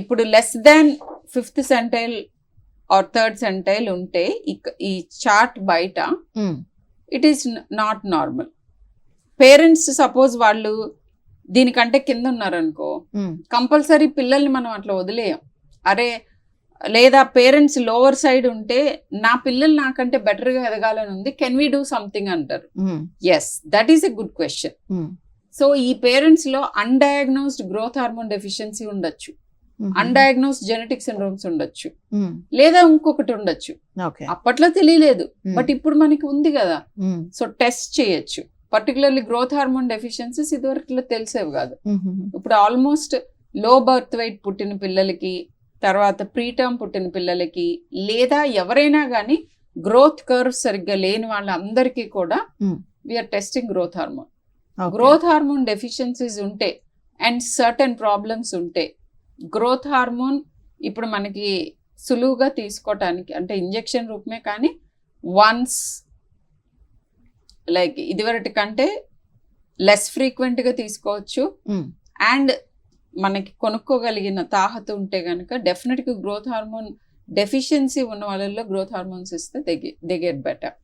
ఇప్పుడు less than 5th సెంటైల్ are 3rd సెంటైల్ ఉంటే ఈ చార్ట్ బయట it is not normal. Parents suppose వాళ్ళు దీనికంటే కింద ఉన్నారనుకో, కంపల్సరీ పిల్లల్ని మనం అట్లా వదిలేయం. అరే లేదా పేరెంట్స్ లోవర్ సైడ్ ఉంటే నా పిల్లలు నాకంటే బెటర్గా ఎదగాలని ఉంది, కెన్ వీ డూ సంథింగ్ అంటారు. Yes, that is a good question. So ఈ పేరెంట్స్ లో అన్డయాగ్నోస్డ్ గ్రోత్ హార్మోన్ డెఫిషియన్సీ ఉండొచ్చు, అన్డయాగ్నోస్డ్ జెనెటిక్ సిండ్రోమ్స్ ఉండొచ్చు, లేదా ఇంకొకటి ఉండొచ్చు. అప్పట్లో తెలియలేదు, బట్ ఇప్పుడు మనకి ఉంది కదా. సో టెస్ట్ చేయొచ్చు. పర్టికులర్లీ గ్రోత్ హార్మోన్ డెఫిషియన్సీస్ ఇదివరకు తెలిసేవి కాదు. ఇప్పుడు ఆల్మోస్ట్ లో బర్త్ వెయిట్ పుట్టిన పిల్లలకి, తర్వాత ప్రీటర్మ్ పుట్టిన పిల్లలకి, లేదా ఎవరైనా కానీ గ్రోత్ కర్వ్ సరిగ్గా లేని వాళ్ళందరికీ కూడా we are testing growth hormone. Growth hormone deficiencies ఉంటే అండ్ సర్టన్ ప్రాబ్లమ్స్ ఉంటే గ్రోత్ హార్మోన్ ఇప్పుడు మనకి సులువుగా తీసుకోవటానికి, అంటే ఇంజెక్షన్ రూపమే కానీ వన్స్ లైక్ ఇదివరటి కంటే లెస్ ఫ్రీక్వెంట్గా తీసుకోవచ్చు. అండ్ మనకి కొనుక్కోగలిగిన తాహత ఉంటే కనుక డెఫినెట్గా గ్రోత్ హార్మోన్ డెఫిషియన్సీ ఉన్న వాళ్ళల్లో గ్రోత్ హార్మోన్స్ ఇస్తే దే గెట్ బెటర్.